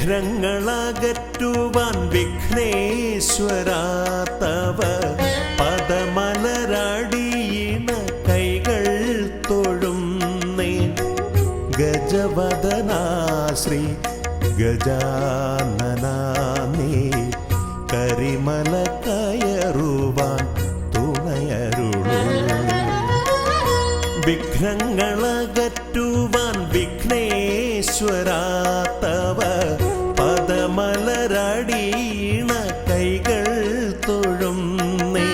വിഘ്നങ്ങളകറ്റുവാൻ വിഘ്നേശ്വരാ തവ പദമലരടിയിണ കൈകൾ തൊഴുന്നേ. ഗജവദനാ ശ്രീ ഗജാനനാ നീ കരിമല കയറുവാൻ തുണയരുളൂ. വിഘ്നങ്ങളകറ്റുവാൻ വിഘ്നേശ്വരാ തവ പദമലരടിയിണ കൈകൾ തൊഴുന്നേ.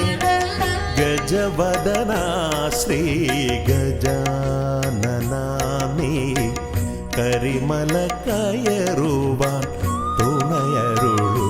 ഗജവദനാ ശ്രീ ഗജാനനാ നീ കരിമല കയറുവാൻ തുണയരുളൂ.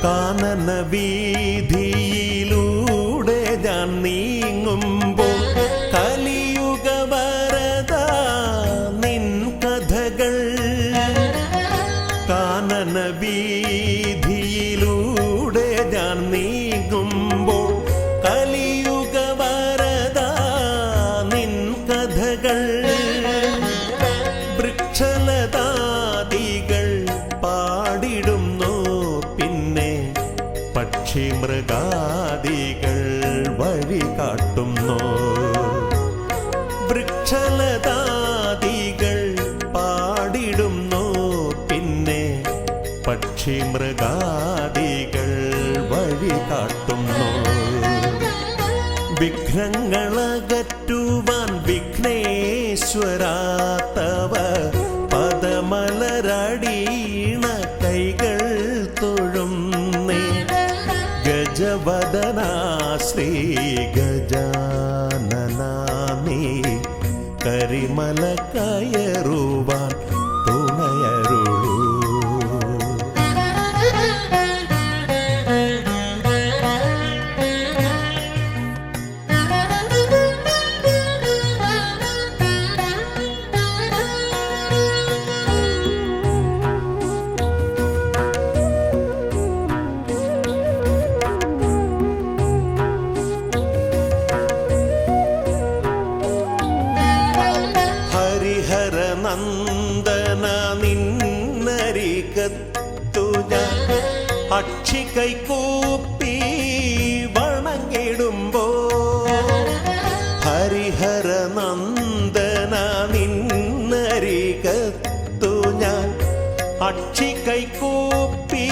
കാനന വീതിയിലൂടെ ഞാൻ നീങ്ങുമ്പോൾ കലിയുഗ വരദ നിൻ കഥകൾ. കാനന വീതിയിലൂടെ ഞാൻ നീങ്ങുമ്പോൾ കലിയുഗ വരദ നിൻ കഥകൾ. വൃക്ഷലതാദികൾ പാടിടുന്നു, പക്ഷി മൃഗാദികൾ വഴി കാട്ടുന്നു. വൃക്ഷലതാദികൾ പാടിടുന്നു, പിന്നെ പക്ഷി മൃഗാദികൾ വഴി കാട്ടുന്നു. വിഘ്നങ്ങളകറ്റുവാൻ വിഘ്നേശ്വരാ തവ പദമലരടിയിണ കൈകൾ തൊഴുന്നേ. ഗജവദനാ ശ്രീ ഗജാനനാ നീ കരിമല കയറുവാൻ തുണയരുളൂ. നന്ദന നിന്നരികത്തു ഞാൻ അക്ഷി കൈകൂപ്പി വണങ്ങിടുമ്പോ. ഹരിഹര നന്ദന നിന്നരികത്തു ഞാൻ അക്ഷി കൈകൂപ്പി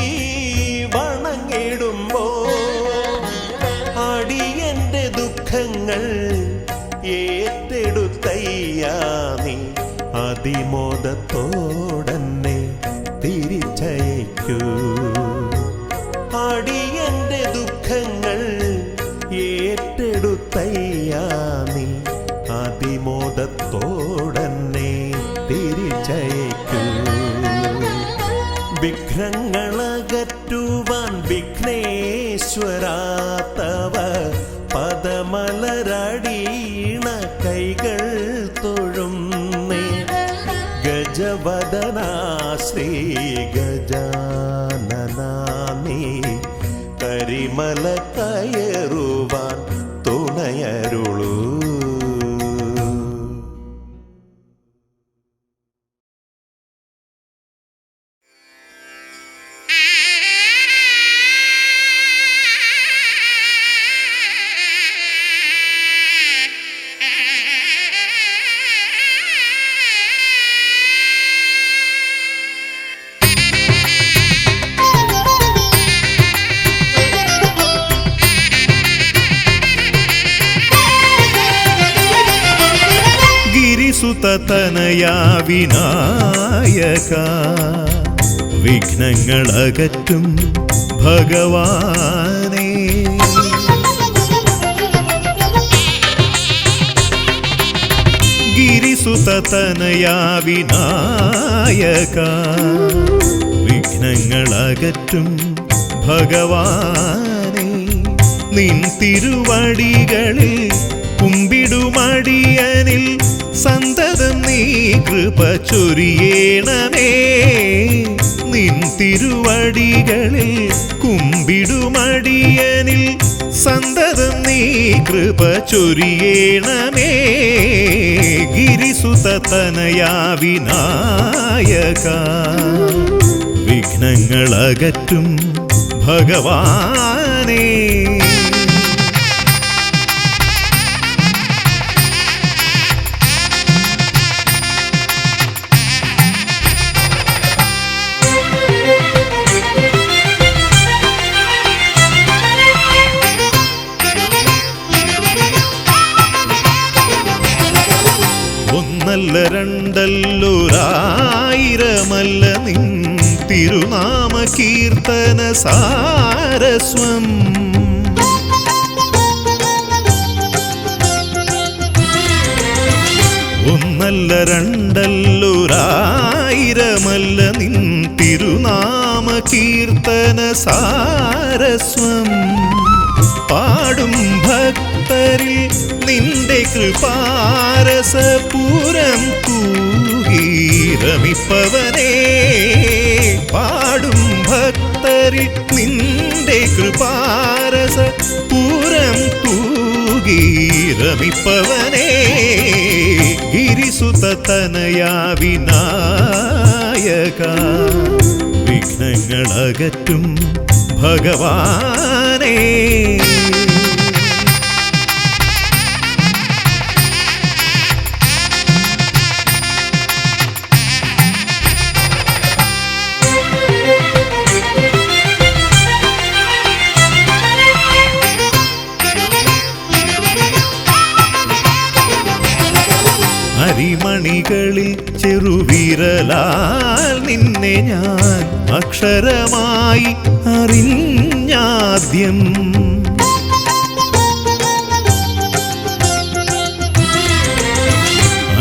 വണങ്ങിടുമ്പോ. അടിയന്റെ ദുഃഖങ്ങൾ ഏറ്റെടുത്തയ്യാ നീ അതിമോദത്തോടന്നെ തിരിച്ചയക്കൂ. അടിയന്റെ ദുഃഖങ്ങൾ ഏറ്റെടുത്തയ്യാ നീ അതിമോദത്തോടന്നെ തിരിച്ചയക്കൂ. വിഘ്നങ്ങളകറ്റുവാൻ വിഘ്നേശ്വരാ തവ പദമലരടിയിണ കൈകൾ തൊഴുന്നേ. ഗജവദനാ ശ്രീ ഗജാനനാ നീ കരിമല കയറുവാൻ തുണയരുളൂ. സുതതനയാ വിനായക വിഘ്നങ്ങളകറ്റും ഭഗവാനേ. ഗിരിസുതതനയാ വിനായക വിഘ്നങ്ങളകറ്റും ഭഗവാനേ. നിൻ തിരുവടികളിൽ കുമ്പിടുമടിയനിൽ സന്തതം നീ കൃപ ചൊരിയേണമേ. നിൻ തിരുവടികളിൽ കുമ്പിടുമടിയനിൽ സന്തതം നീ കൃപ ചൊരിയേണമേ. ഗിരിസുത തനയാ വിനായക വിഘ്നങ്ങളകറ്റും ഭഗവാനേ. ഒന്നല്ല രണ്ടല്ലൊരായിരമല്ല നിൻ തിരുനാമ കീർത്തന സാരസ്വം. ഒന്നല്ല രണ്ടല്ലൊരായിരമല്ല നിൻ തിരുനാമ കീർത്തന സാരസ്വം. പാടും ഭക്തരിൽ നിന്റെ കൃപാരസപൂരം തൂകീരമിപ്പവനേ. പാടും ഭക്തരിൽ നിന്റെ കൃപാരസപൂരം തൂകീരമിപ്പവനേ. ഗിരിസുത തനയാ വിനായക വിഘ്നങ്ങളകറ്റും ഭഗവാനേ. അരിമണികളിൽ ചെറുവിരലാൽ നിന്നെ ഞാൻ അക്ഷരമായി അറിഞ്ഞാദ്യം.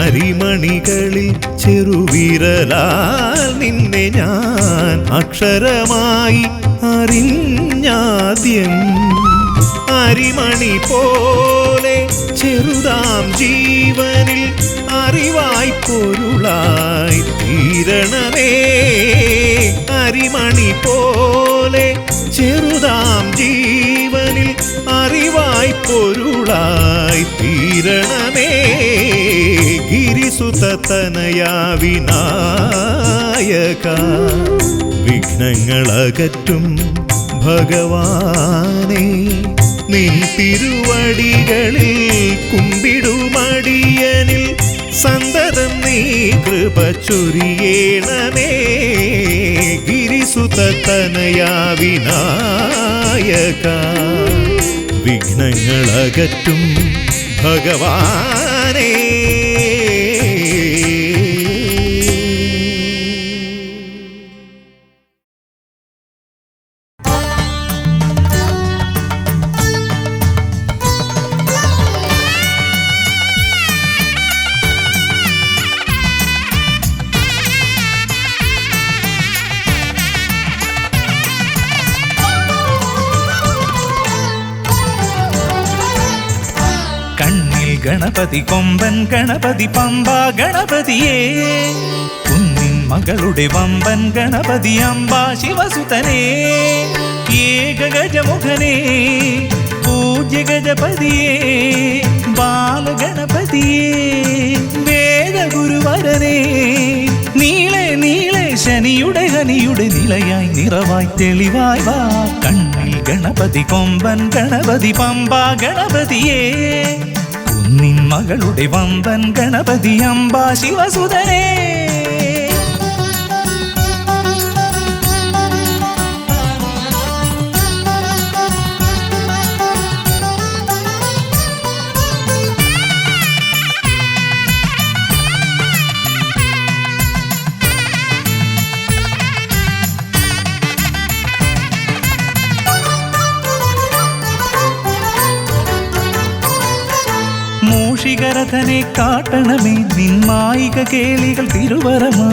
അരിമണികളിൽ ചെറുവിരലാൽ നിന്നെ ഞാൻ അക്ഷരമായി അറിഞ്ഞാദ്യം. അരിമണി പോലെ ചെറുതാം ജീവനിൽ അറിവായി പൊരുളായി തീരണമേ. അരിമണി പോലെ ചെറുതാം ജീവനിൽ അറിവായി പൊരുളായി തീരണമേ. ഗിരിസുത തനയാ വിനായക വിഘ്നങ്ങളകറ്റും ഭഗവാനേ. നിൻ തിരുവടികളിൽ കുമ്പിടുമടിയനിൽ സന്തതം നീ കൃപ ചൊരിയേണമേ. ഗിരിസുത തനയാ വിനായക വിഘ്നങ്ങളകറ്റും ഭഗവാനേ. ഗണപതി കൊമ്പൻ ഗണപതി പമ്പ ഗണപതിയേ. കുന്നിൻ മകളുടെ വമ്പൻ ഗണപതി അമ്പ ശിവസുതനേ. ഏകഗജമുഖനേ പൂജ്യ ഗജപതിയേ. ബാലഗണപതിയേ വേദഗുരുവരനേ. നീളെ നീളെ ശനിയുടെ ഹനിയുടെ നിലയായി നിറവായി തെളിവായി വാ. കണ്ണിൽ ഗണപതി കൊമ്പൻ ഗണപതി പമ്പ ഗണപതിയേ. നിൻ മകളുടെ വമ്പൻ ഗണപതി അമ്പ ശിവസുതനേ. മൂഷികരഥനെ കാട്ടണമേ നിൻ മായിക കേളികൾ തിരുവരമാ.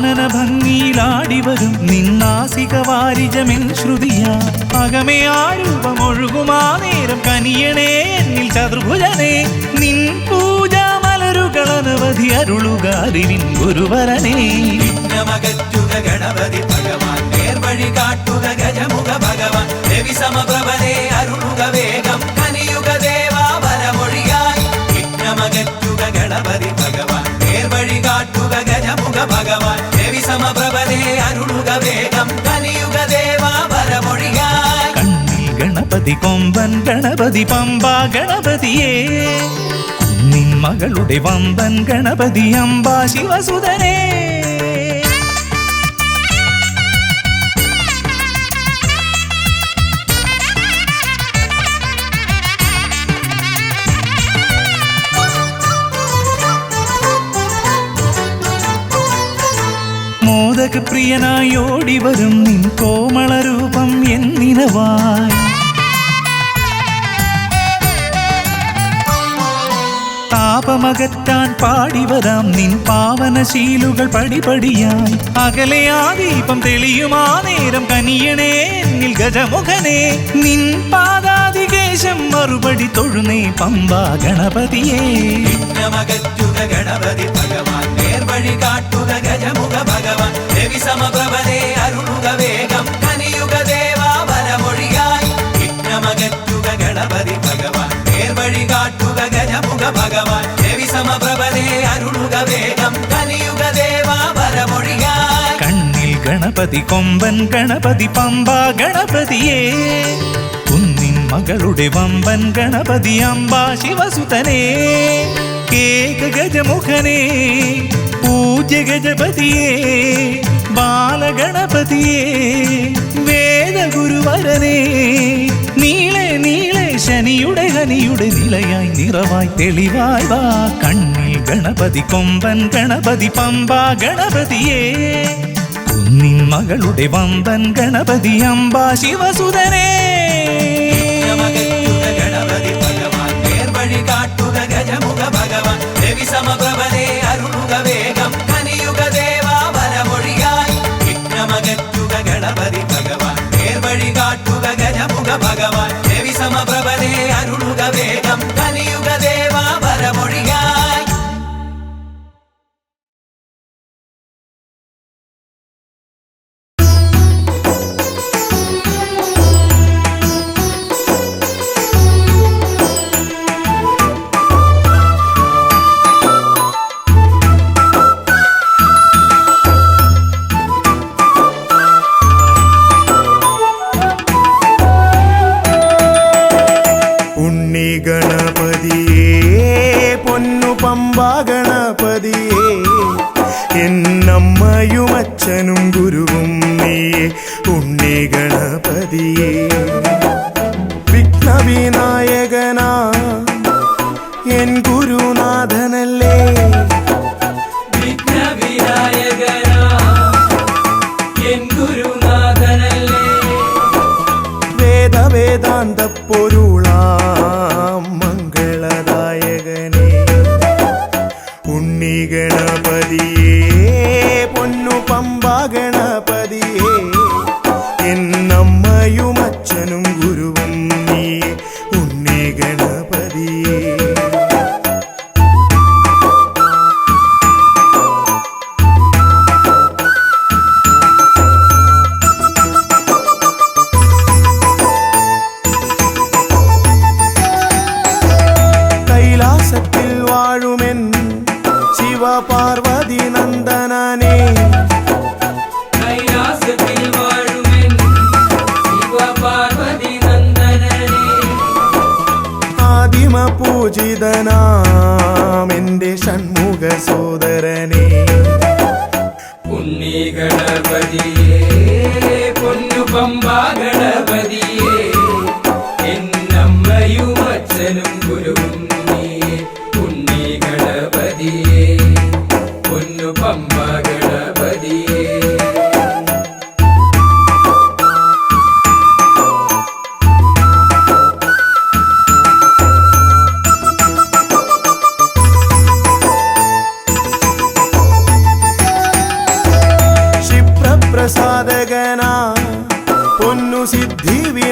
കാനന ഭംഗിയിലാടിവരും നിന്നാസിക വാരിജമെൻ ശ്രുതിയാ അകമേ ആ രൂപമൊഴുകുമാ നേരം കനിയണേ എന്നിൽ ചതുർഭുജനേ നിൻ പൂജാ മലരുകൾ അനവധി അരുളുക അറിവിൻ ഗുരുവരനേ വിഘ്നമകറ്റുക ഗണപതി ഭഗവാൻ നേർവഴി കാട്ടുക ഗജമുഖ ഭഗവാൻ രവി സമപ്രഭനെ അരുളുക വേഗം കനിയുക ദേവാ വരമൊഴിയായി വിഘ്നമകറ്റുക ഗണപതി ഭഗവാൻ നേർവഴി കാട്ടുക ഗജമുഖ ഭഗവാൻ രവി സമപ്രഭനെ അരുളുക വേഗം കനിയുക ദേവാ വരമൊഴിയായി കണ്ണിൽ ഗണപതി കൊമ്പൻ ഗണപതി പമ്പ ഗണപതിയേ നിൻ മകളുടെ വമ്പൻ ഗണപതി അംബ ശിവസുതനേ മോദകപ്രിയനായി ഓടിവരും നിൻ കോമളരൂപം എന്നിനവായി താപമകറ്റാൻ പാടിവരാം നിൻ പാവനശീലുകൾ പടിപടിയായി അകലെ ആ ദീപം തെളിയുമാ നേരം കനിയണേ എന്നിൽ ഗജമുഖനേ നിൻ പാദാതികേശം മറുപടി തൊഴുന്നേ പമ്പ ഗണപതിയേ വിഘ്നമകറ്റുക ഗണപതി ഭഗവാൻ നേർവഴി കാട്ടുക ഗജമുഖ ഭഗവാൻ രവി സമപ്രഭനെ അരുളുക വേഗം കനിയുക ദേവാ വരമൊഴിയായി വിഘ്നമകറ്റുക ഗണപതി ഭഗവാൻ നേർവഴി കാട്ടുക ഗജമുഖ ഭഗവാൻ രവി സമപ്രഭനെ അരുളുക വേഗം കനിയുക ദേവാ വരമൊഴിയായി കണ്ണിൽ ഗണപതി കൊമ്പൻ ഗണപതി പമ്പ ഗണപതിയേ കുന്നിൻ മകളുടെ വമ്പൻ ഗണപതി അംബ ശിവസുതനേ കേക ഗജമുഖനേ പൂജ്യ ഗജപതിയേ ബാലഗണപതിയേ വേദഗുരുവരനേ നീളെ നീളെ ശനിയുടെ ഹനിയുടെ നിലയായി നിറവായി തെളിവായി വാ കണ്ണിൽ ഗണപതി കൊമ്പൻ ഗണപതി പമ്പ ഗണപതിയേ കുന്നിൻ മകളുടെ വമ്പൻ ഗണപതി അംബ ശിവസുതനേ വിഘ്നമകറ്റുക ഗണപതി ഭഗവാൻ നേർവഴി കാട്ടുക ഗജമുഖ ഭഗവാൻ രവി സമപ്രഭനെ അരുളുക വേഗം കനിയുക ദേവാ വരമൊഴിയായി വിഘ്നമകറ്റുക ഗണപതി ഭഗവാൻ നേർവഴി കാട്ടുക ഗജമുഖ ഭഗവാൻ രവി സമപ്രഭനെ അരുളുക വേഗം കനിയുക ദേവാ വരമൊഴിയായി ഉണ്ണി ഗണപതിയേ പൊന്നു പമ്പ ഗണപതിയേ എന്നമ്മയും അച്ഛനും ഗുരുവും നീയേ ഉണ്ണി ഗണപതിയേ വിഘ്നവിനായകനാ എൻ ഗുരുനാഥനല്ലേ വിഘ്നവിനായകനാ എൻ ഗുരുനാഥനല്ലേ വേദാന്ത പൊരുളാം മംഗളദായകനേ ഉണ്ണി ഗണപതിയേ പൊന്നു പമ്പ ഗണപതിയേ എന്നമ്മയും അച്ഛനും ഗുരുവും നീയേ ഉണ്ണി ഗണപതിയേ കൈലാസത്തിൽ വാഴുമെൻ ശിവപാർവതി നന്ദനനേ കൈലാസത്തിൽ വാഴുമെൻ ശിവപാർവതി നന്ദനനേ ആദിമ പൂജിതനാം എന്റെ ഷൺമുഖ സോദരനേ ഉണ്ണി ഗണപതിയേ പൊന്നു പമ്പ ഗണപതിയേ എന്നമ്മയും അച്ഛനും ഗുരുവും നീയേ ഉണ്ണി ഗണപതിയേ പൊന്നു പമ്പ ഗണപതിയേ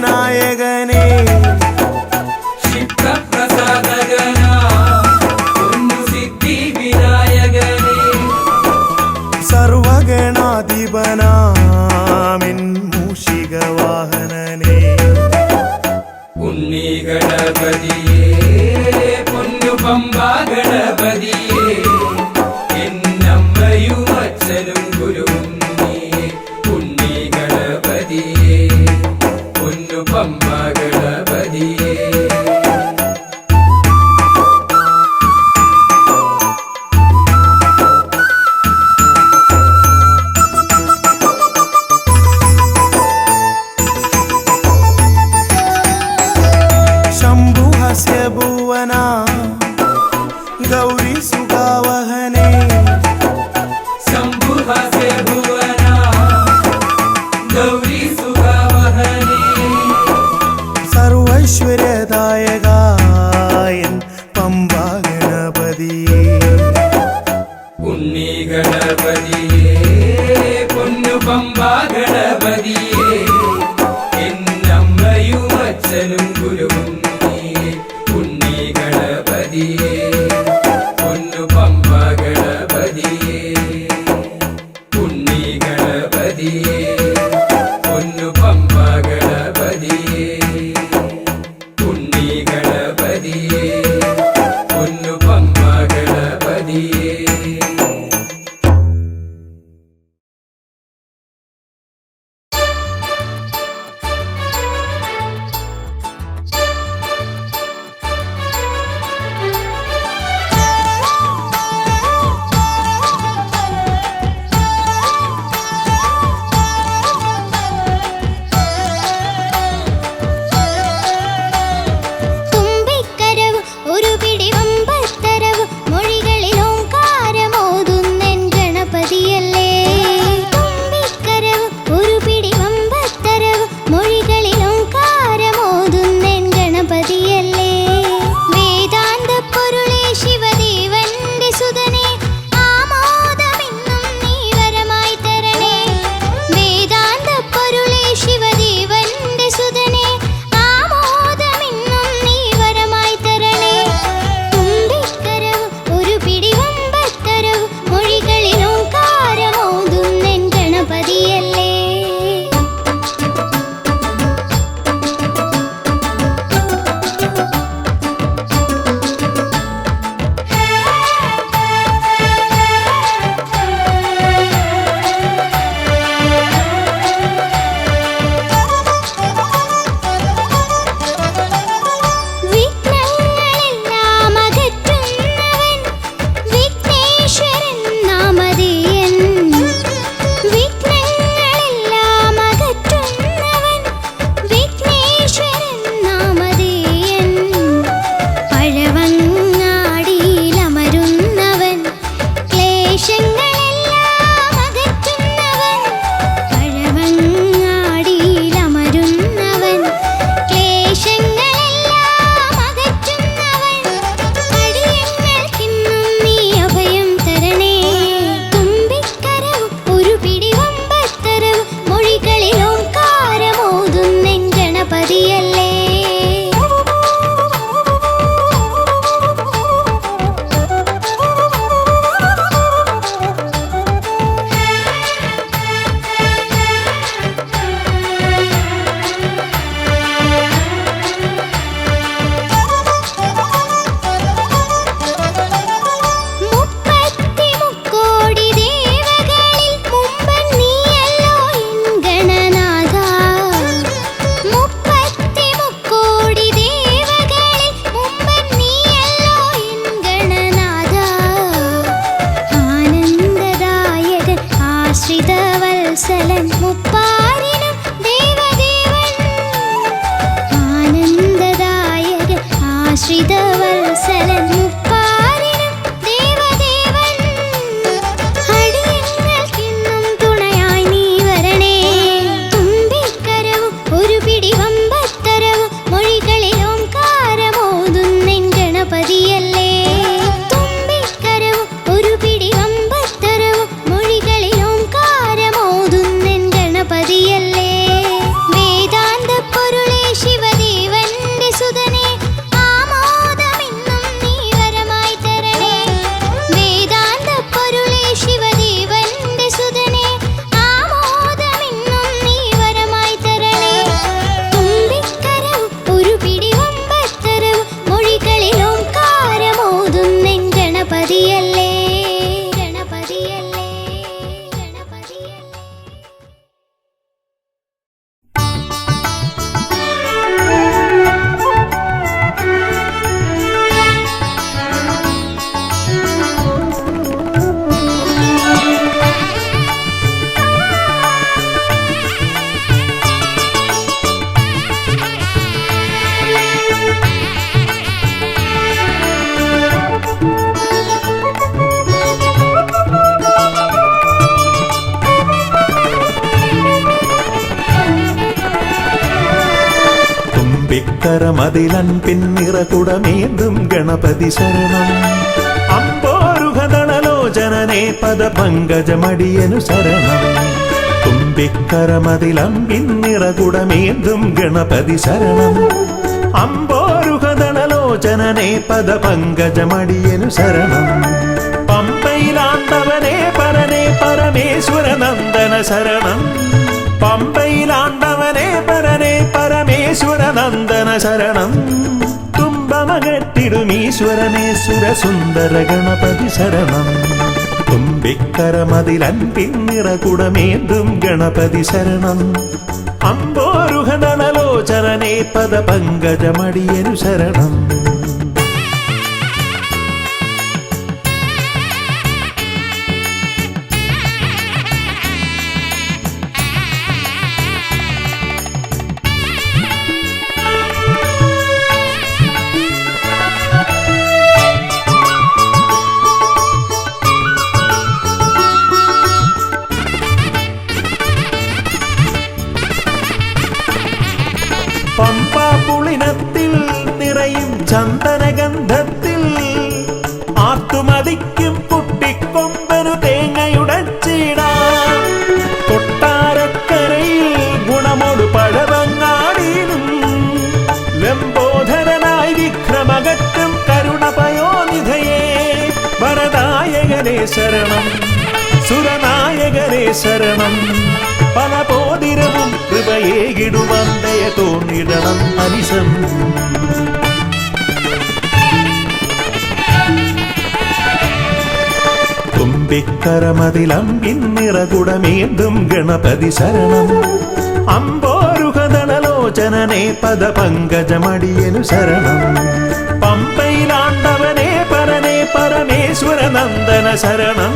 വിനായകനേ ക്ഷിപ്രപ്രസാദകനാ പൊന്നു സിദ്ധി വിനായകനേ സർവഗണാധിപനാമിൻ മൂഷിക വാഹനനേ ഉണ്ണി ഗണപതിയേ പൊന്നു പമ്പാ ഗണപതിയേ എന്നമ്മയും അച്ഛനും ഗുരുവും നീയേ ഉണ്ണി ഗണപതിയേ പൊന്നു പമ്പാ ഗണപതിയേ शम्भुहस्य भुवना गौरी सुगावहने शम्भुहस्य भुवना गौरी सुगावहने सर्वैश्वर्यदायकायन पम्बा गणपतिये उन्नी गणपतिये പൊന്നു പമ്പാ ഗണപതിയേ എന്നമ്മയും അച്ഛനും ഗുരുവും നീയേ ഉണ്ണി ഗണപതിയേ പൊന്നു പമ്പാ ഗണപതിയേ ഉണ്ണി ഗണപതിയേ പൊന്നു പമ്പാ ഗണപതിയേ ഉണ്ണി ഗണപതിയേ പൊന്നു പമ്പാ ഗണപതിയേ തുമ്പിക്കരമതിലൻപിൻ നിറകുടമേന്തും ഗണപതി ശരണം. അമ്പോരുഹദളലോചനനേ പദപങ്കജമടിയനു ശരണം. തുമ്പിക്കരമതിലൻപിൻ നിറകുടമേന്തും ഗണപതി ശരണം. അമ്പോരുഹദളലോചനനേ പദപങ്കജമടിയനു ശരണം. പമ്പയിലാണ്ടവനേ പരനേ പരമേശ്വരനന്ദന ശരണം. പമ്പയിലാണ്ടവനേ പരനേ പരമേശ്വരനന്ദന ശരണം. തുമ്പമകറ്റിടുമീശ്വരനേ സുരസുന്ദര ഗണപതി ശരണം. തുമ്പിക്കരമതിലൻപിൻ നിറകുടമേന്തും ഗണപതി ശരണം. അമ്പോരുഹദളലോചനനേ പദപങ്കജമടിയനു ശരണം. പമ്പാപുളിനത്തിൽ നിറയും ചന്ദനഗന്ധത്തിൽ ആർത്തുമതിക്കും കുട്ടിക്കൊമ്പനു തേങ്ങയുടച്ചിടാം. കൊട്ടാരക്കരയിൽ ഗുണമൊടു പഴവങ്ങാടിയിലും ലംബോധരനായി വിക്രമകറ്റും കരുണപയോനിധയേ വരദായകനേ ശരണം. സുരനായകനേ ശരണം. പല പോതിരവും കൃപയേകിടുവന്തയ തോന്നിടണം അനിശം. തുമ്പിക്കരമതിലൻപിൻ നിറകുടമേന്തും ഗണപതി ശരണം. അമ്പോരുഹദളലോചനനേ പദപങ്കജമടിയനു ശരണം. പമ്പയിലാണ്ടവനേ പരനേ പരമേശ്വരനന്ദന ശരണം.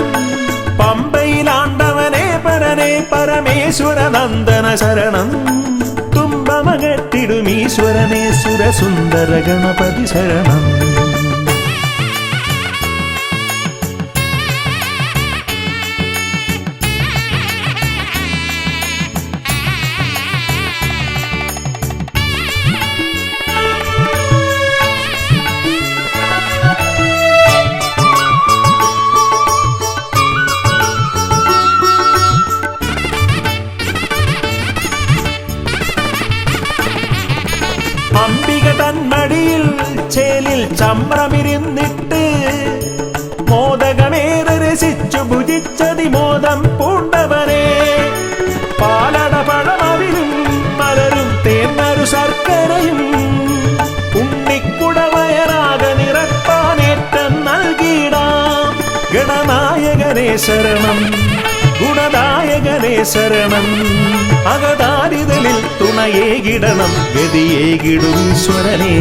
പമ്പയിലാണ്ടവനേ പരനേ പരമേശ്വരനന്ദന ശരണം. തുമ്പമകറ്റിടുമീശ്വരനേ സുരസുന്ദര ഗണപതി ശരണം. അംബിക തന്മടിയിൽ ചേലിൽ ചമ്രമിരുന്നിട്ട് മോദകമേറെ രസിച്ചു ഭുജിച്ചതിമോദം പൂണ്ടവനെ. പാലട പഴമവിലും മലരും തേന്നരു ശർക്കരയും ഉണ്ണിക്കുടവയറാക നിറപ്പാനേറ്റം നൽകിടാം. ഗണനായകനേ ശരണം. ഗുണദായകനേ ശരണം. അകതാരിതലിൽ തുണയേകിടണം ഗതിയേകിടും ഈശ്വരനേ.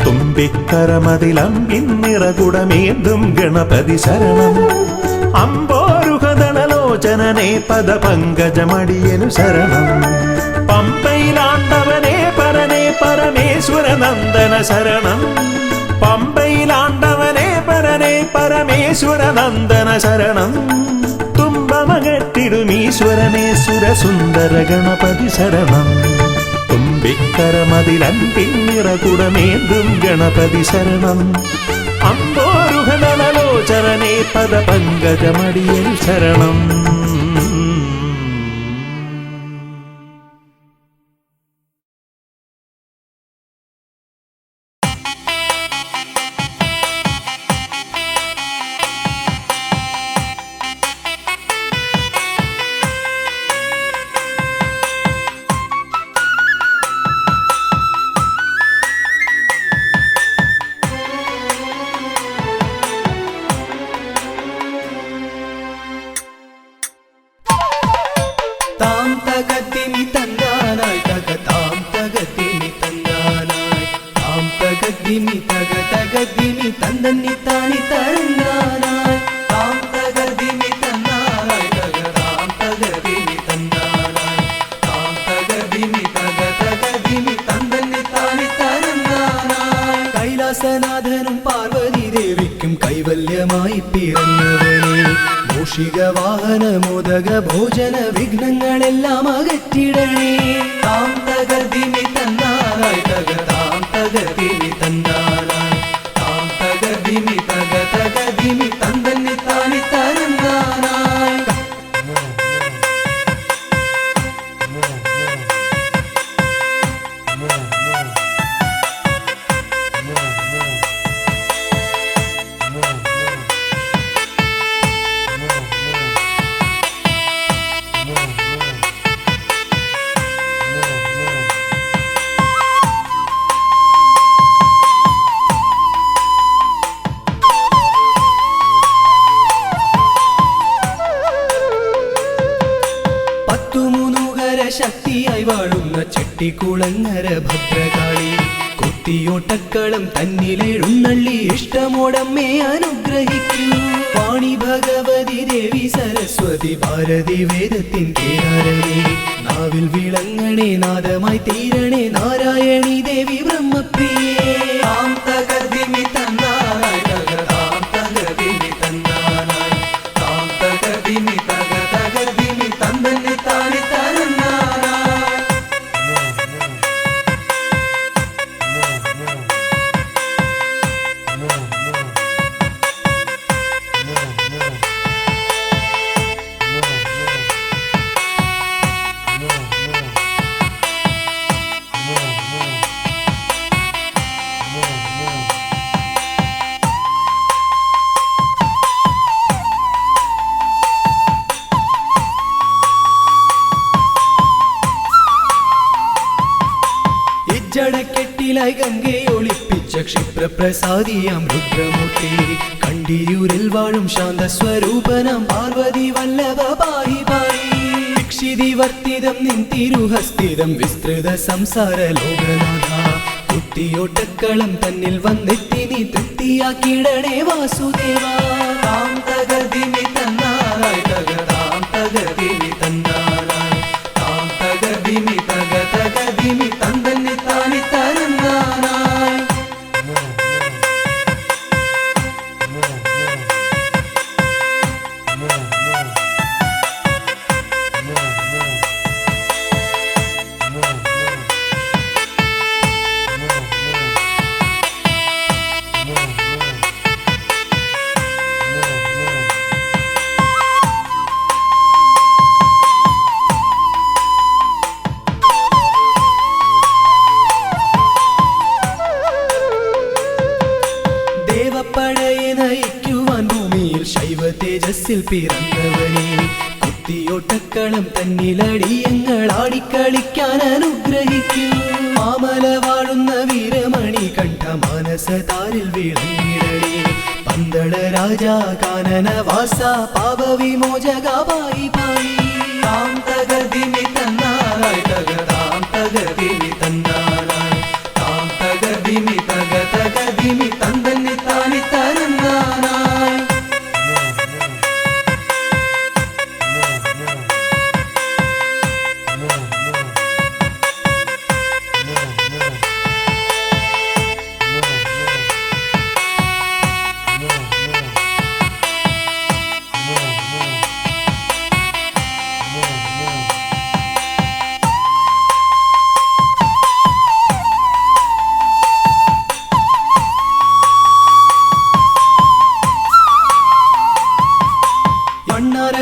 തുമ്പിക്കരമതിലൻപിൻ നിറകുടമേന്തും ഗണപതി ശരണം. അമ്പോരുഹദളലോചനനേ പദപങ്കജമടിയനു ശരണം. പമ്പയിലാണ്ടവനേ പരനേ പരമേശ്വരനന്ദന ശരണം. പമ്പയിലാണ്ടവനേ പരനേ പരമേശ്വരനന്ദന ശരണം. തുമ്പമകറ്റിടുമീശ്വരനേ സുരസുന്ദര ഗണപതി ശരണം. തുമ്പിക്കരമതിലൻപിൻ നിറകുടമേന്തും ഗണപതി ശരണം. അമ്പോരുഹദളലോചനനേ പദപങ്കജമടിയനു ശരണം. മൂഷിക വാഹന മോദക ഭോജന വിഘ്നങ്ങളെല്ലാം അകറ്റിടണേ. താം തകതിമി തന്നാനായി തക താം തകതിമി തന്നാനായി താം തകതിമി തക തകതിമി തന്തന്നി താനി തരന്നാനായി. ശക്തിയായി വാഴുന്ന ചെട്ടിക്കുളങ്ങര ഭദ്രകാളി കുത്തിയോട്ടക്കളം തന്നിലെഴുന്നള്ളി ഇഷ്ടമോടമ്മേ അനുഗ്രഹിക്കൂ. വാണി ഭഗവതി ദേവി സരസ്വതി ഭാരതി വേദത്തിൻ കേരളമേ നാവിൽ വിളങ്ങണേ നാദമായി തീരണേ നാരായണി ദേവി ബ്രഹ്മപ്രിയേ. താം തകതിമി തന്നാനായി തക താം തകതിമി തന്നാനായി താം തകതിമി തക തകതിമി തന്തന്നി താനി തരന്നാനായി. ജടക്കെട്ടിലായി ഗംഗയെ ഒളിപ്പിച്ച ക്ഷിപ്രപ്രസാദിയാം രുദ്രമൂർത്തി കണ്ടിയൂരിൽ വാഴും ശാന്തസ്വരൂപനാം പാർവതി വല്ലഭ പാഹി പാഹി. ദീക്ഷിതിവർത്തിതം നിൻ തിരുഹസ്തിതം വിസ്തൃത സംസാര ലോകനാഥ കുത്തിയോട്ടക്കളം തന്നിൽ വന്നെത്തി നീ തൃപ്തിയാക്കിടണേ വാസുദേവ. താം തകതിമി തന്നാനായി തക താം തകതിമി തന്നാനായി താം തകതിമി തക തകതിമി തന്തന്നി താനി തരന്നാനായി. ദേവപ്പടയെ നയിക്കുവാൻ ഭൂമിയിൽ ശൈവ തേജസ്സിൽ പിറന്നവനെ കുത്തിയോട്ടക്കളം തന്നിലടിയങ്ങൾ ആടിക്കളിക്കാൻ അനുഗ്രഹിക്കൂ. മാമല വാഴുന്ന വീരമണി കണ്ഠ മാനസതാരിൽ വിളങ്ങിടണേ പന്തള രാജാ കാനന വാസ പാപവിമോചക പായി പായി. താം തകതിമി തന്നാനായി തക താം തകതിമി തന്നാനായി താം തകതിമി തക തകതിമി തന്തന്നി താനി തരന്നാനായി.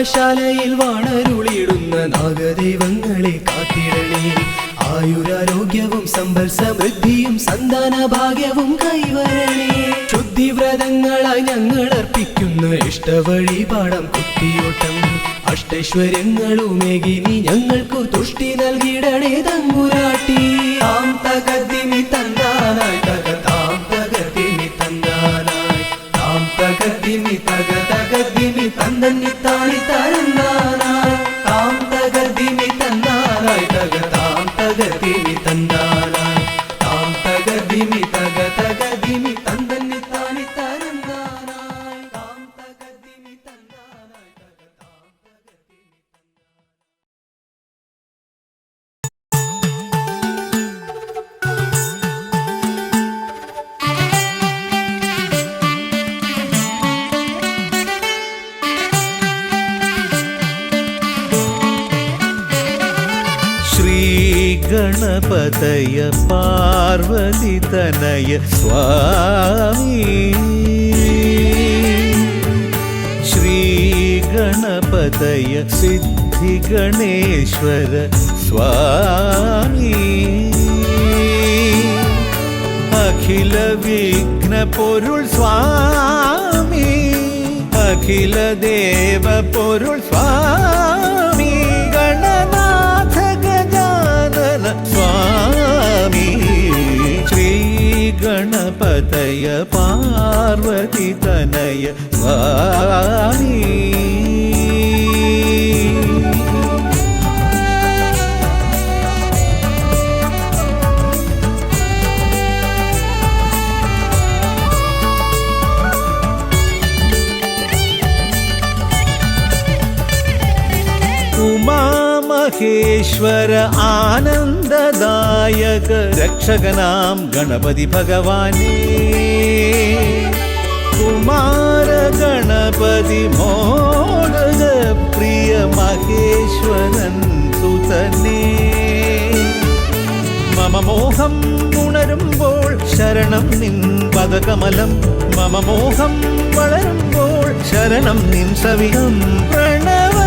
ശാലയിൽ വാണരുളിയിടുന്ന നാഗദൈവങ്ങളെ കാത്തിടണേ ആയുരാരോഗ്യവും സമ്പൽ സമൃദ്ധിയും സന്താന ഭാഗ്യവും കൈവരണേ. ശുദ്ധിവ്രതങ്ങളായി ഞങ്ങൾ അർപ്പിക്കുന്ന ഇഷ്ടവഴിപാടം കുത്തിയോട്ടം അഷ്ടൈശ്വര്യങ്ങളുമേകി നീ ഞങ്ങൾക്കു തുഷ്ടി നൽകിടണേ തമ്പുരാട്ടി. താം തകതിമി തന്നാനായി തക താം തകതിമി തന്നാനായി താം തകതിമി തക തകതിമി തന്തന്നി താനി തരന്നാനായി. താം തകതിമി തന്നാനായി തക താം തകതിമി തന്നാനായി താം തകതിമി തക തകതിമി തന്തന്നി താനി തരന്നാനായി. താം തകതിമി തന്നാനായി തക താം തകതിമി ഗണപതയ പാർവതി തനയ സ്വാമി ശ്രീ ഗണപതയ സിദ്ധി ഗണേശ്വര സ്വാമി അഖില വിഘ്ന പൊരുൾ സ്വാമി അഖില ദേവ പൊരുൾ സ്വാമി ഗണനാഥ ഗജാനന സ്വാമി ശ്രീ ഗണപതയ പാർവതി തനയ സ്വാമി ഉമാമഹേശ്വര ആനന്ദദായക രക്ഷകനാം ഗണപതി ഭഗവാനേ കുമാര ഗണപതി മോദക പ്രിയ മഹേശ്വരൻ സുതനേ മമ മോഹം ഉണരുമ്പോൾ ശരണം നിൻ പദകമലം മമ മോഹം വളരുമ്പോൾ ശരണം നിൻ സവിധം പ്രണവ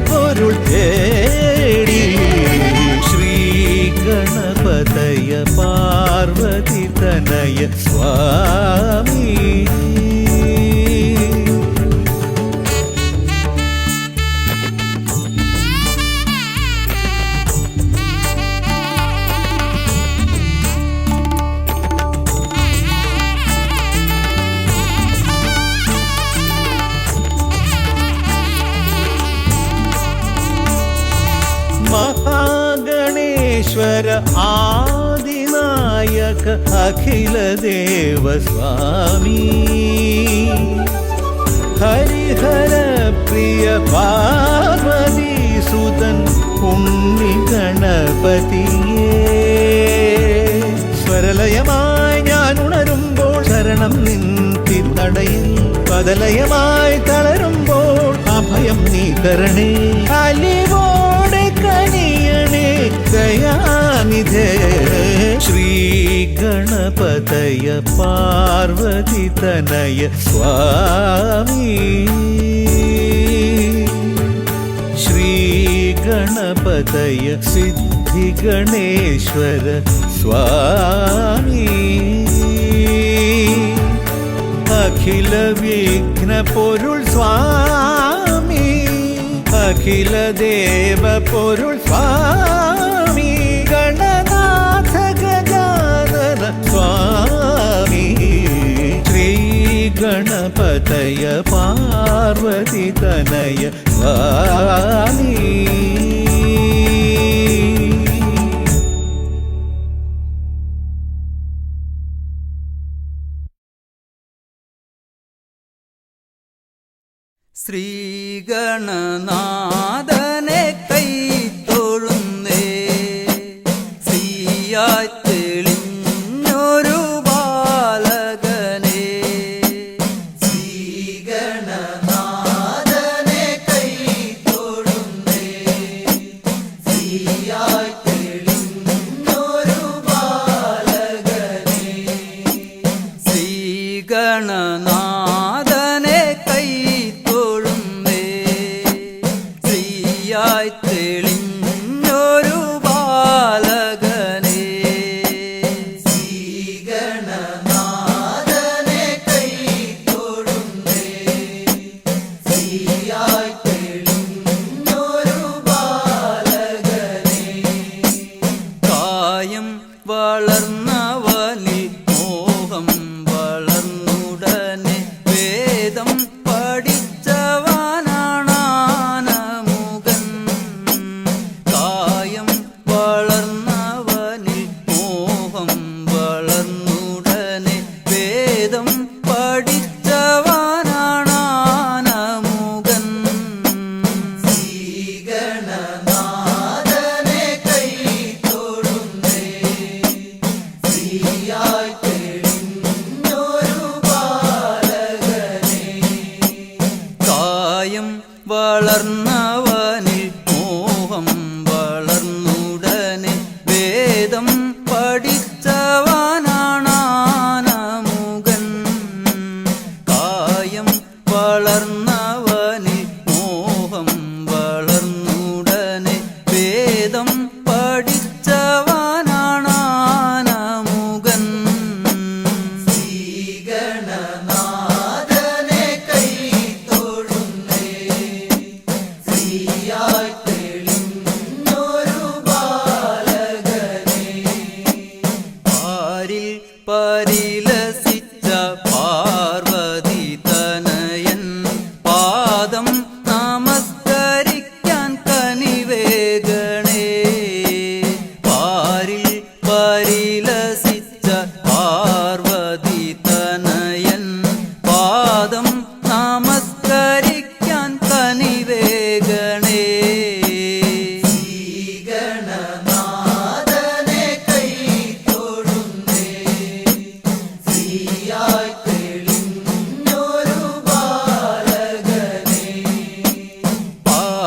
പൊരുൾ തേടി ശ്രീ ഗണപതയ പാർവതി തനയ സ്വാമി മഹാഗണേശ്വര ആദിനായക അഖില ദേവ സ്വാമി ഹരിഹര പ്രിയ പാർവതി സുതൻ ഉണ്ണി ഗണപതിയേ സ്വരലയമായി ഞാൻ ഉണരുമ്പോൾ ശരണം നിൻ തിരുനടയിൽ പദലയമായി തളരുമ്പോൾ അഭയം നീ തരണേ അലിവോടെ കനിയണേ ദയാനിധേ ശ്രീ ഗണപതയ പാർവതി തനയ സ്വാമി ശ്രീ ഗണപതയ സിദ്ധി ഗണേശ്വര സ്വാമി അഖില വിഘ്ന പൊരുൾ സ്വാമി അഖില ദേവ പൊരുൾ സ്വാമി ഗണനാഥ ഗജാനന സ്വാമി ശ്രീ ഗണപതയ പാർവതി തനയ സ്വാമി ശ്രീഗണനാഥനെ കൈ തൊഴുന്നേ ശ്രീയായി തെളിഞ്ഞൊരു ബാലകനെ ശ്രീഗണനാഥനെ കൈ തൊഴുന്നേ ശ്രീയായി തെളിഞ്ഞൊരു ബാലകനെ ശ്രീഗണനാഥനെ കൈ തെളിഞ്ഞൊരു ബാലകനെ ശ്രീഗണനാഥനെ കൈ തൊഴുന്നേ ശ്രീയായി തെളിഞ്ഞൊരു ബാലകനെ കായം വളർന്നവനിൽ മോഹം വളർന്നുടനെ വേദം പഠിച്ചവനാണാനമുഖൻ കായം വളർന്നവനിൽ മോഹം വളർന്നുടനെ വേദം പഠിച്ചവനാണാനമുഖൻ ശ്രീഗണനാഥനെ കൈ തൊഴുന്നേ ശ്രീയായി തെളിഞ്ഞൊരു ബാലകനെ കായം വളർന്നവനിൽ മോഹം വളർന്നു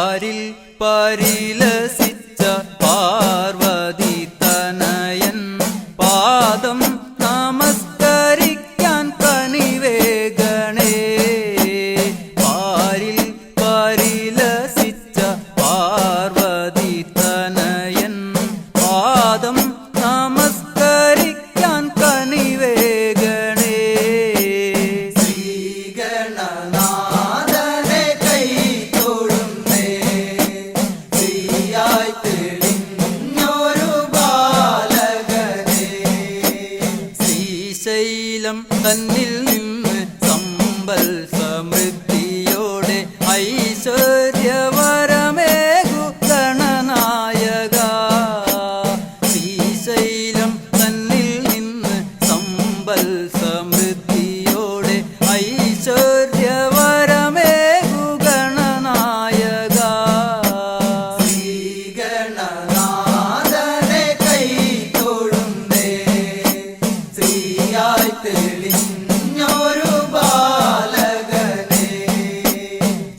പാരിൽ പരിലസിച്ച പാർവതി തനയൻ പാദം നമസ്കരിക്കാൻ കനിവേഗണേ. പാരിൽ പരിലസിച്ച പാർവതി തനയൻ പാദം നമസ്കരിക്കാൻ കനിവേഗണേ. ശ്രീഗണനാഥനെ കൈ തൊഴുന്നേ, ശ്രീയായി തെളിഞ്ഞൊരു ബാലകനെ. ശ്രീശൈലം തന്നിൽ നിന്ന് സമ്പൽ സമൃദ്ധിയോടെ ഐശ്വര്യവരമേകു ഗണനായക. ശ്രീശൈലം തന്നിൽ നിന്ന് സമ്പൽ സമൃദ്ധിയോടെ ഐശ്വര്യവരമേകു ഗണനായക. ശ്രീഗണനാഥനെ കൈ തൊഴുന്നേ, ശ്രീയായി തെളിഞ്ഞൊരു ബാലകനെ.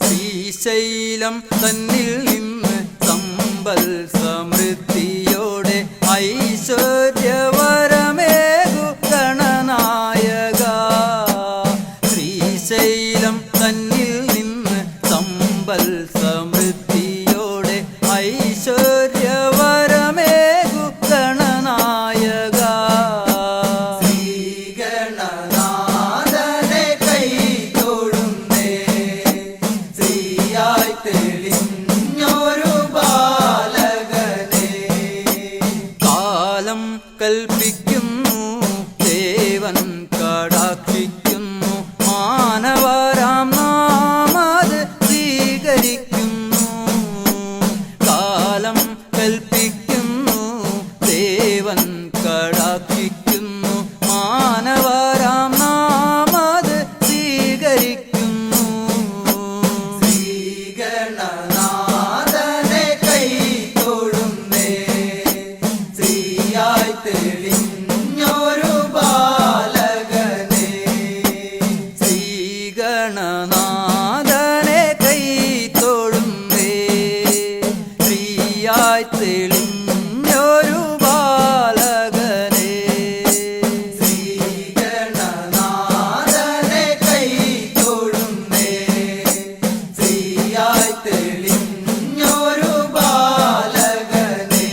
ശ്രീശൈലം തന്നിൽ നിന്ന് സമ്പൽ സമൃദ്ധിയോടെ ഐശ്വര്യവരമേകു ഗണനായക. ശ്രീശൈലം തന്നിൽ നിന്ന് സമ്പൽ സമൃദ്ധിയോടെ ഐശ്വര്യവരമേകു ഗണനായക. ശ്രീഗണനാഥനെ കൈ തൊഴുന്നേ, ശ്രീയായി തെളിഞ്ഞൊരു ബാലകനെ. കാലം കൽപ്പിക്കുന്നു ദേവൻ കടാക്ഷിക്കുന്നു മാനവരാം നാമത് സ്വീകരിക്കുന്നു. കാലം കൽപ്പിക്കുന്നു ദേവൻ കടാക്ഷിക്കുന്നു മാനവരാം നാമത് സ്വീകരിക്കുന്നു. ശ്രീഗണനാഥനെ കൈ തൊഴുന്നേ, ശ്രീയായി തെളിഞ്ഞൊരു ബാലകനെ. ശ്രീഗണനാഥനെ കൈ തൊഴുന്നേ, ശ്രീയായി തെളിഞ്ഞൊരു ബാലകനെ. ശ്രീഗണനാഥനെ കൈ തൊഴുന്നേ, ശ്രീയായി തെളിഞ്ഞൊരു ബാലകനെ.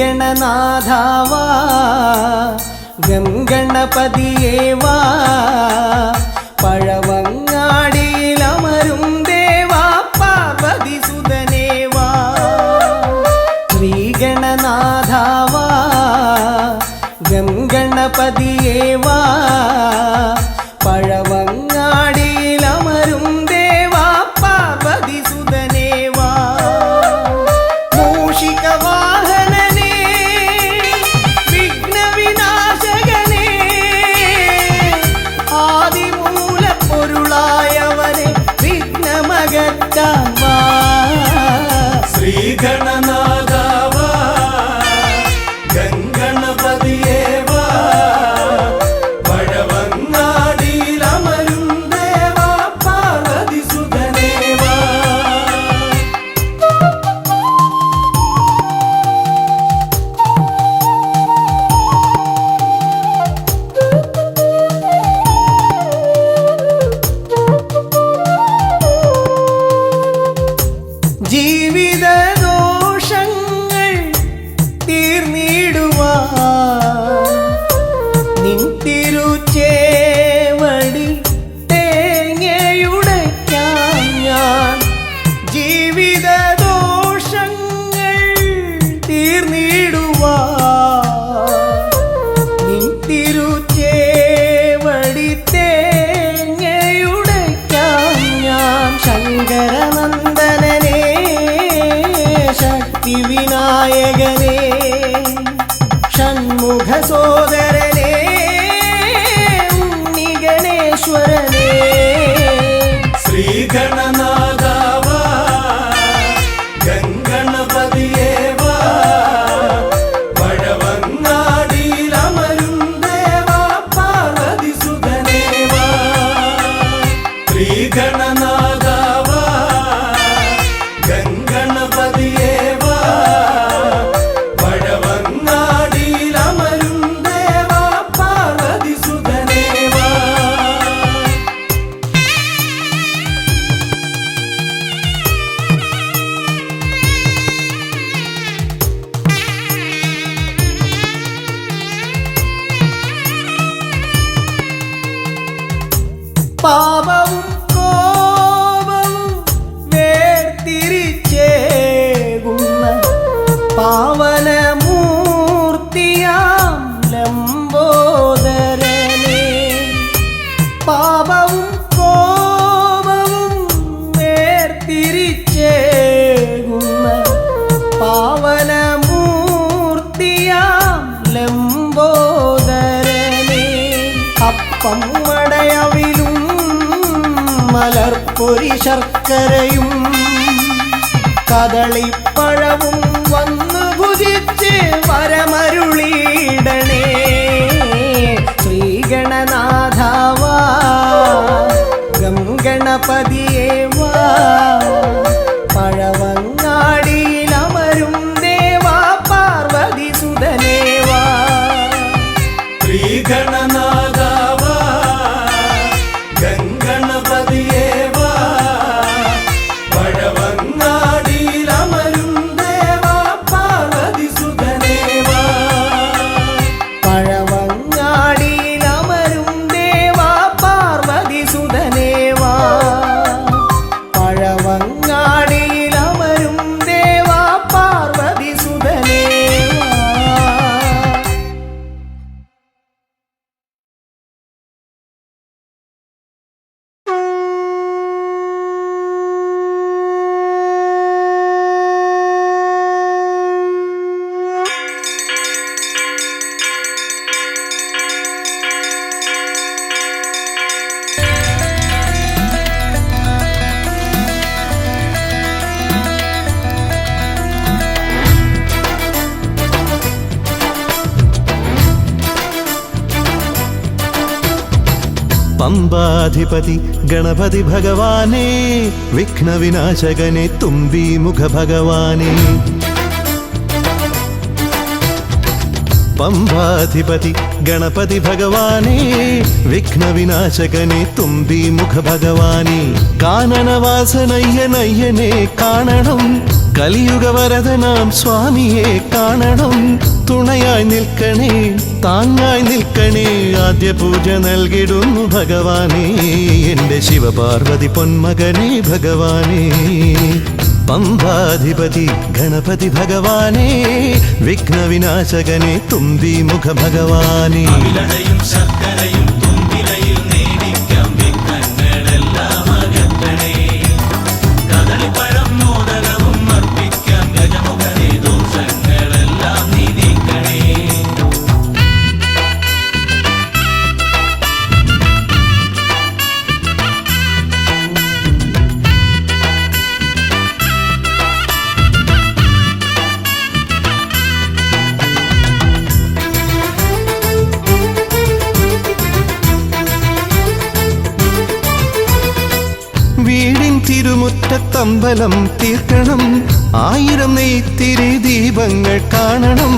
ശ്രീഗണനാഥാവാ ഗംഗണപതിയേവാ പഴവങ്ങാടിയിലമരും ദേവാ പാർവതി സുതനേവാ. ശ്രീഗണനാഥാവാ ഗംഗണപതിയേവാ പഴവങ്ങാടിയിലമരും ദേവാ പാർവതി സുതനേവാ. മൂഷികവാഹനനേ വിഘ്നവിനാശകനേ ആദിമൂലപ്പൊരുളായവനെ വിഘ്നമകറ്റാൻ വാ. ശ്രീഗണനാഥാവാ ഗംഗണപതിയേവാ പഴവങ്ങാടിയിലമരും ദേവാ പാർവതി സുതനേവാ. ജീവിതദോഷങ്ങൾ ശങ്കരനന്ദനനേ ശക്തി വിനായകനേ ഷൺമുഖ സോദരനേ ഉണ്ണി ഗണേശ്വരനേ ശ്രീഗണനാഥാവാ ഗംഗണപതിയേവാ വടവങ്ങാടിയിലമരും ദേവാ പാർവതി സുതനേവാ ശ്രീഗണനാഥാവാ ഗംഗണപതിയേവാ വടവങ്ങാടിയിലമരും ദേവാ പാർവതി സുതനേവാ പാപവും കോപവും വേർതിരിച്ചേകുന്ന പാവനമൂർത്തിയാം ലംബോദരനേ പാപവും കോപവും വേർതിരിച്ചേകുന്ന പാവനമൂർത്തിയാം ലംബോദരനേ അപ്പം മടയവിലും മലർപ്പൊരി ശർക്കരയും കദളിപ്പഴവും വന്നു ഭുജിച്ച് വരമരുളിയിടണേ ശ്രീഗണനാഥാവാ ഗംഗണപതിയേവാ പഴവങ്ങാടിയിലമരും ദേവാ പാർവതി സുതനേവാ ശ്രീഗണനാഥാവാ ഗംഗണപതിയേവാ വടവങ്ങാടിയിലമരും ദേവാ പാർവതി സുതനേവാ പഴവങ്ങാടിയിലമരും ദേവാ പാർവതി സുതനേവാ പഴവങ്ങാടിയിലമരും ദേവാ പാർവതി സുതനേവാ പമ്പാധിപതി ഗണപതി ഭഗവാനേ വിഘ്നവിനാശകനെ തുമ്പി മുഖ ഭഗവാനേ പമ്പാധിപതി ഗണപതി ഭഗവാനേ വിഘ്നവിനാശകനെ തുമ്പി മുഖ ഭഗവാനേ കാനനവാസനയ്യനയ്യനെ കാണണം കലിയുഗവരദനാം സ്വാമിയെ കാണണം തുണയായി നിൽക്കണേ താങ്ങായി നിൽക്കണേ ആദ്യ പൂജ നൽകിടുന്നു ഭഗവാനേ എൻ്റെ ശിവപാർവതി പൊന്മകനേ ഭഗവാനേ പമ്പാധിപതി ഗണപതി ഭഗവാനേ വിഘ്നവിനാശകനെ തുമ്പി മുഖ ഭഗവാനേ അവിലടയും ശർക്കരയും തുമ്പിലയിൽ നേടിക്കാം വിഘ്നങ്ങളെല്ലാം അകറ്റണേ കദളിപ്പഴം മോദകവും അർപ്പിക്കാം ഗജമുഖനെ ദോഷങ്ങളെല്ലാം നീ നീക്കണേ വീടിൻ തിരുമുറ്റത്തമ്പലം തീർക്കണം 1000 നെയ്ത്തിരി ദീപങ്ങൾ കാണണം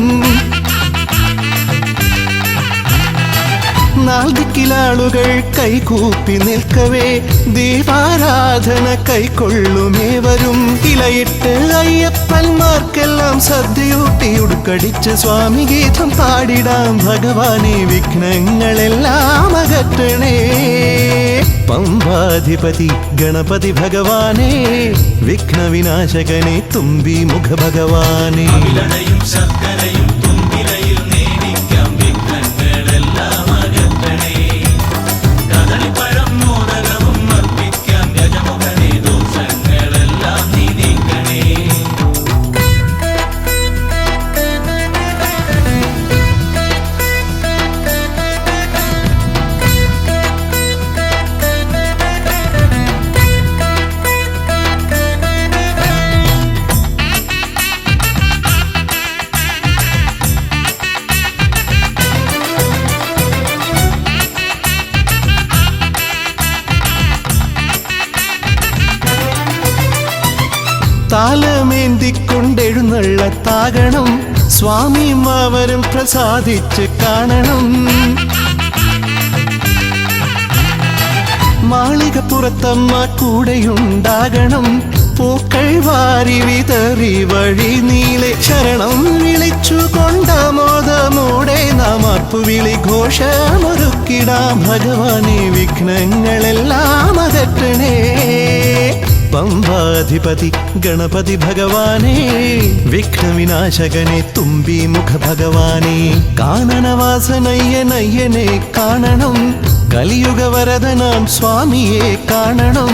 നാൽദിക്കിലാളുകൾ കൈകൂപ്പി നിൽക്കവേ ദീപാരാധന കൈക്കൊള്ളുമേവരും ഇലയിട്ട് അയ്യപ്പന്മാർക്കെല്ലാം സദ്യയൂട്ടി ഉടുക്കടിച്ച് സ്വാമി ഗീതം പാടിടാം ഭഗവാനെ വിഘ്നങ്ങളെല്ലാം അകറ്റണേ പമ്പാധിപതി ഗണപതി ഭഗവാനേ വിഘ്നവിനാശകനെ തുമ്പി മുഖ ഭഗവാനേ അവിലടയും ശർക്കരയും തുമ്പിലയിൽ നേടിക്കാം വിഘ്നങ്ങളെല്ലാം അകറ്റണേ കദളിപ്പഴം മോദകവും അർപ്പിക്കാം ഗജമുഖനെ ദോഷങ്ങൾ താലമേന്തിക്കൊണ്ടെഴുന്നള്ളത്താകണം സ്വാമിയും അവരും പ്രസാദിച്ച് കാണണം. മാളികപ്പുറത്തമ്മ കൂടെയുണ്ടാകണം പൂക്കൾ വാരി വിതറി വഴി നീളെ ശരണം വിളിച്ചു കൊണ്ടാമോദമോടെ നാം അർപ്പുവിളി ഘോഷമൊരുക്കിടാം. ഭഗവാനെ വിഘ്നങ്ങളെല്ലാം അകറ്റണേ. പമ്പാധിപതി ഗണപതി ഭഗവാനേ വിഘ്നവിനാശകനെ തുമ്പി മുഖ ഭഗവാനേ കാനനവാസനയ്യനയ്യനെ കാണണം. കലിയുഗവരദനാം സ്വാമിയെ കാണണം.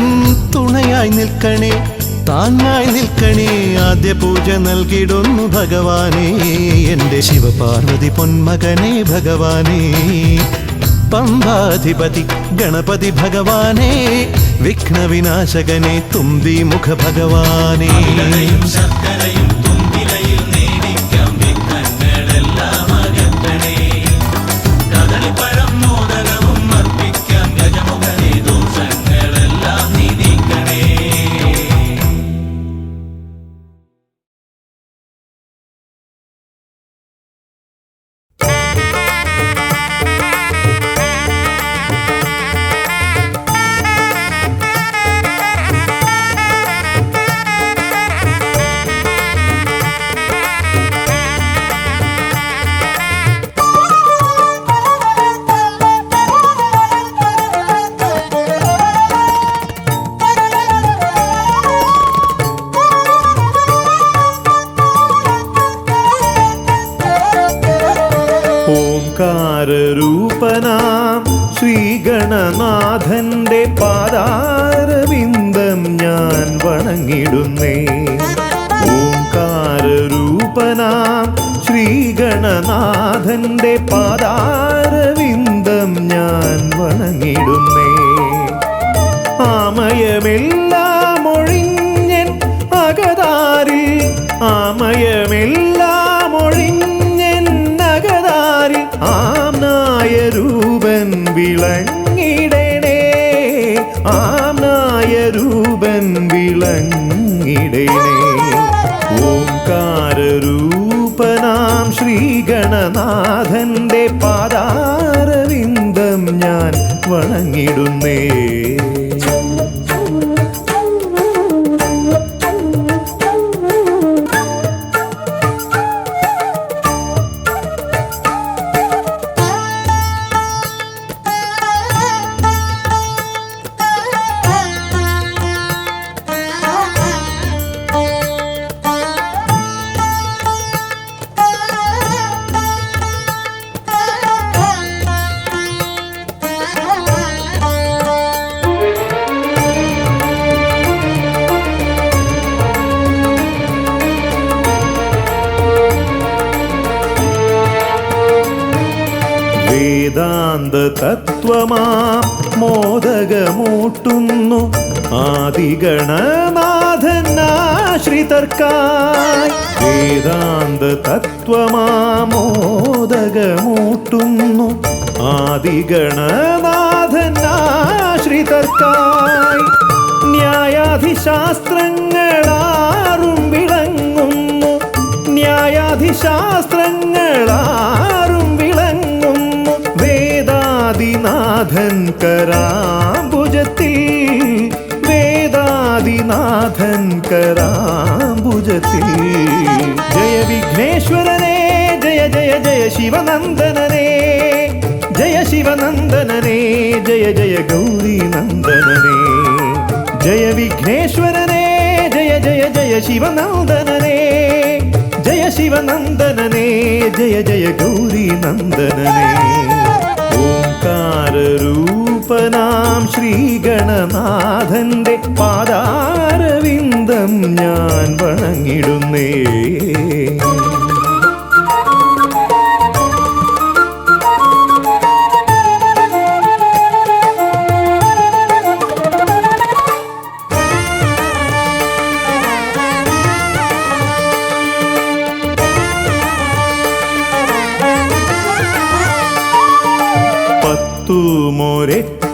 തുണയായി നിൽക്കണേ താങ്ങായി നിൽക്കണേ. ആദ്യ പൂജ നൽകിടുന്നു ഭഗവാനേ എൻ്റെ ശിവപാർവതി പൊന്മകനെ ഭഗവാനേ. പമ്പാധിപതി ഗണപതി ഭഗവാനേ വിഘ്നവിനാശകനെ തുമ്പി മുഖ ഭഗവാനേ. അവിലയും ശർക്കരയും തുമ്പിലയിൽ നേടിക്കാം വിഘ്നങ്ങളെല്ലാം അകറ്റണേ. കദളിപ്പഴം മോദകവും അർപ്പിക്കാം ഗജമുഖനെ ദോഷങ്ങളെല്ലാം നീക്കണേ. ഓംകാരരൂപനാം ശ്രീഗണനാഥന്റെ പാദാരവിന്ദം ഞാൻ വണങ്ങിടുന്നേ. ഓംകാരരൂപനാം ശ്രീഗണനാഥന്റെ പാദാരവിന്ദം ഞാൻ വണങ്ങിടുന്നേ. ആമയമെല്ലാം ഒഴിഞ്ഞൻ അകതാരിൽ ആമയമെല്ലാം ഒഴിഞ്ഞൻ അകതാരിൽ ആംനായ രൂപൻ വിളങ്ങിടണേ. ആംനായ രൂപൻ വിളങ്ങിടണേ. ഓംകാരരൂപനാം ശ്രീഗണനാഥന്റെ പാദാരവിന്ദം ഞാൻ വണങ്ങിടുന്നേ. വേദാന്ത തത്വമാം മോദകമൂട്ടുന്നു ആദിഗണനാഥനാശ്രിതർക്കായി. വേദാന്ത തത്വമാം മോദകമൂട്ടുന്നു ആദിഗണനാഥനാശ്രിതർക്കായി. ന്യായാധിശാസ്ത്രങ്ങളാറും വിളങ്ങുന്നു ന്യായാധിശാസ്ത്രങ്ങളാറും വിളങ്ങുന്നു വേദാദിനാഥൻ കരാംബുജത്തിൽ. വേദാദിനാഥൻ കരാംബുജത്തിൽ. ജയ വിഘ്നേശ്വരനേ ജയ ജയ ജയ ശിവനന്ദനനേ. ജയ ശിവനന്ദനനേ ജയ ജയ ഗൗരി നന്ദനനേ. ജയ വിഘ്നേശ്വരനേ ജയ ജയ ജയ ശിവനന്ദനനേ. ജയ ശിവനന്ദനനേ ജയ ജയ ഗൗരി നന്ദനനേ. ഓംകാരരൂപനാം ശ്രീഗണനാഥന്റെ പാദാരവിന്ദം ഞാൻ വണങ്ങിടുന്നേ.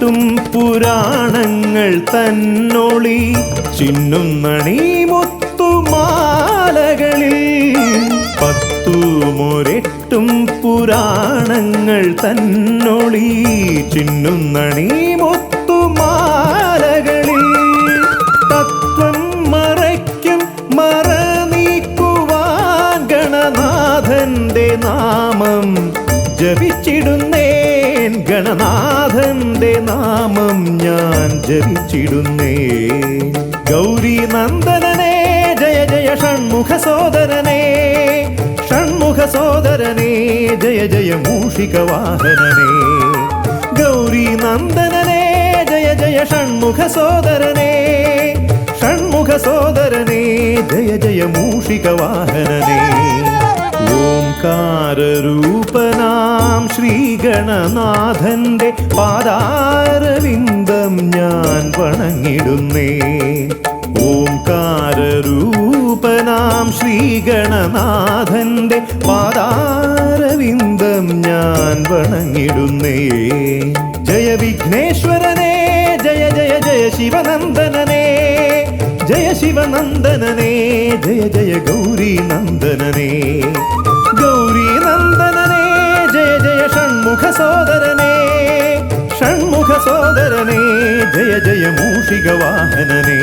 ും പുരാണങ്ങൾ തന്നൊളി ചിന്നുന്നണി മുത്തുകളാലേ. മാലകളിൽ പത്തുമൊരെട്ടും പുരാണങ്ങൾ തന്നൊളി ചിന്നുന്നണീ മുത്തുമാലകളിൽ തത്വം മറയ്ക്കും മറ നീക്കുവാൻ ഗണനാഥന്റെ നാമം ജപിച്ചിടുന്നേൻ ഗണനാഥന്റെ നാമം ഞാൻ ജപിച്ചിടുന്നേൻ ഗൗരി നന്ദനനേ ജയ ജയ ഷൺമുഖ സോദരനേ ഷൺമുഖ സോദരനേ ജയ ജയ മൂഷിക വാഹനനേ ഗൗരി നന്ദനനേ ജയ ജയ ഷൺമുഖ സോദരനേ ഷൺമുഖ സോദരനേ ജയ ജയ മൂഷിക വാഹനനേ ഓംകാരരൂപനാം ശ്രീഗണനാഥന്റെ പാദാരവിന്ദം ഞാൻ വണങ്ങിടുന്നേ ഓംകാരരൂപനാം ശ്രീഗണനാഥന്റെ പാദാരവിന്ദം ഞാൻ വണങ്ങിടുന്നേ ജയ വിഘ്നേശ്വരനേ ജയ ജയ ജയ ശിവനന്ദനനേ ജയ ശിവനന്ദനനേ ജയ ജയ ഗൗരി നന്ദനനേ ഗൗരി നന്ദനനേ ജയ ജയ ഷൺമുഖ സോദരനേ ഷൺമുഖ സോദരനേ ജയ ജയ മൂഷിക വാഹനനേ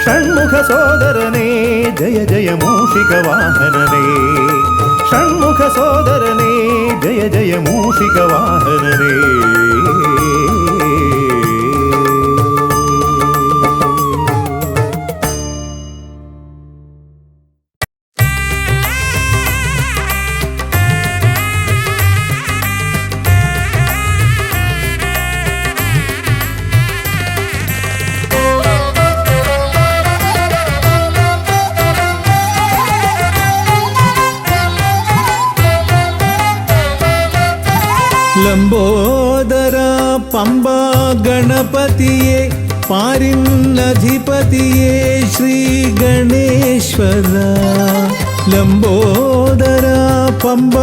ഷൺമുഖ സോദരനേ ജയ ജയ മൂഷിക വാഹനനേ ഷൺമുഖ സോദരനേ ജയ ജയ മൂഷിക വാഹനനേ ലംബോദര പമ്പ ഗണപതിയെ പാരിന്നധിപതിയെ ശ്രീ ഗണേശ്വര ലംബോദര പമ്പ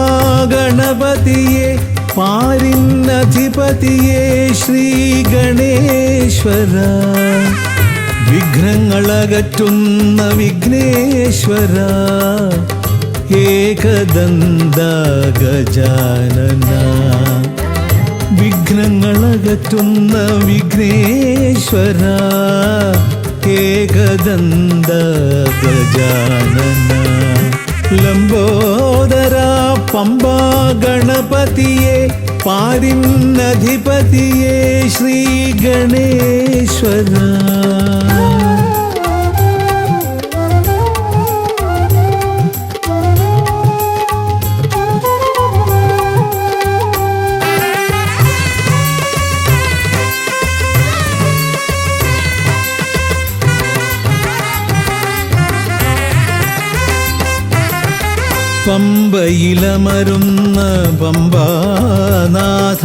ഗണപതിയെ പാരിന്നധിപതിയെ ശ്രീ ഗണേശ്വര വിഘ്നങ്ങളകറ്റുന്ന വിഘ്നേശ്വര ഏകദന്ത ഗജാനന വിഘ്നങ്ങളകറ്റുന്ന വിഘ്നേശ്വര ഏകദന്ത ഗജാനന ലംബോദര പമ്പ ഗണപതിയെ പാരിന്നധിപതിയെ ശ്രീ ഗണേശ്വര പമ്പയിലമരുന്ന പമ്പാനാഥ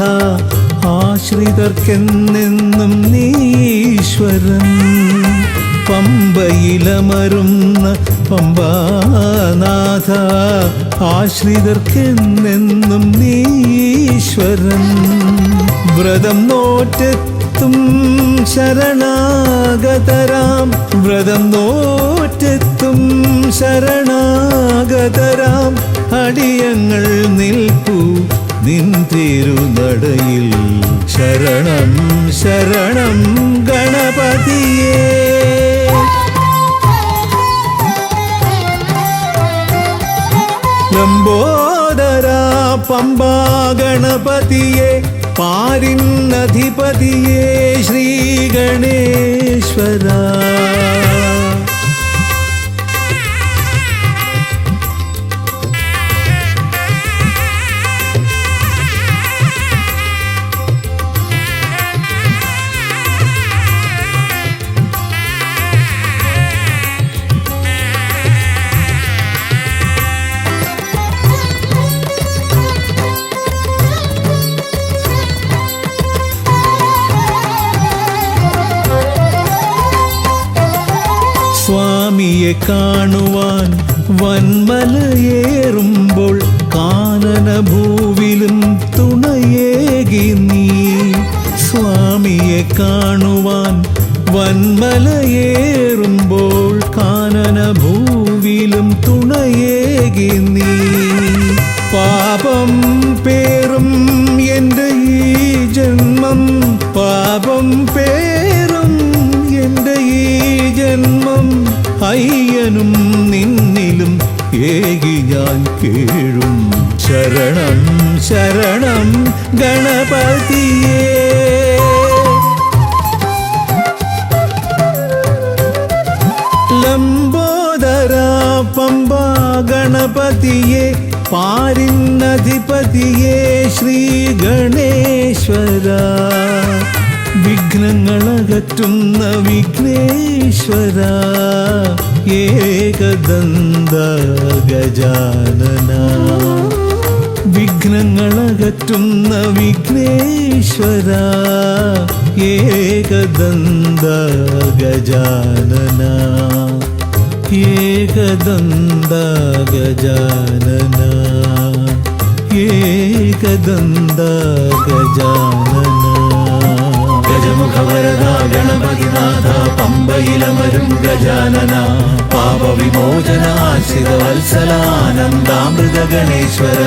ആശ്രിതർക്കെന്നെന്നും നീശ്വരൻ പമ്പയിലമരുന്ന പമ്പാനാഥ ആശ്രിതർക്കെന്നെന്നും നീശ്വരൻ വ്രതം നോറ്റെത്തും ശരണാഗതരാം വ്രതം നോറ്റെത്തും ശരണാഗതരാം അടിയങ്ങൾ നിൽപ്പു നിൻ തിരുനടയിൽ ശരണം ശരണം ഗണപതിയേ ലംബോദര പമ്പ ഗണപതിയെ പാരിന്നധിപതിയെ ശ്രീ ഗണേശ്വര സ്വാമിയെ കാണുവാൻ വന്മലയേറുമ്പോൾ കാനനഭൂവിലും തുണയേകി നീ സ്വാമിയെ കാണുവാൻ വന്മലയേറുമ്പോൾ കാനനഭൂവിലും അയ്യനും നിന്നിലും ഏകി ഞാൻ കേഴും. ശരണം ശരണം ഗണപതിയേ. ലംബോദര പമ്പ ഗണപതിയെ പാരിന്നധിപതിയെ ശ്രീ ഗണേശ്വര. വിഘ്നങ്ങളകറ്റുന്ന വിഘ്നേശ്വര ഏകദന്ത ഗജാനന. വിഘ്നങ്ങളകറ്റുന്ന വിഘ്നേശ്വര ഏകദന്ത ഗജാനന. ഏകദന്ത ഗജാനന ഏകദന്ത ഗജാനന. ഗജമുഖവരദ ഗണപതിനാഥ പമ്പയിലമരും ഗജാനന. പാപവിമോചനാശ്രിതവത്സലാനന്ദാമൃത ഗണേശ്വര.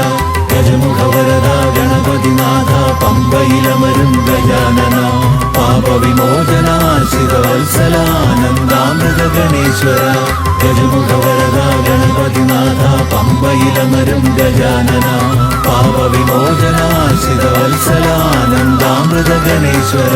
ഗജമുഖവരദ ഗണപതിനാഥ പമ്പയിലമരും ഗജാനന. പാപവിമോചനാശ്രിതവത്സലാനന്ദാമൃത ഗണേശ്വര. ഗജമുഖവരദ ഗണപതിനാഥ പമ്പയിലമരും ഗജാനന. പാപവിമോചനാശ്രിതവത്സലാനന്ദാമൃത ഗണേശ്വര.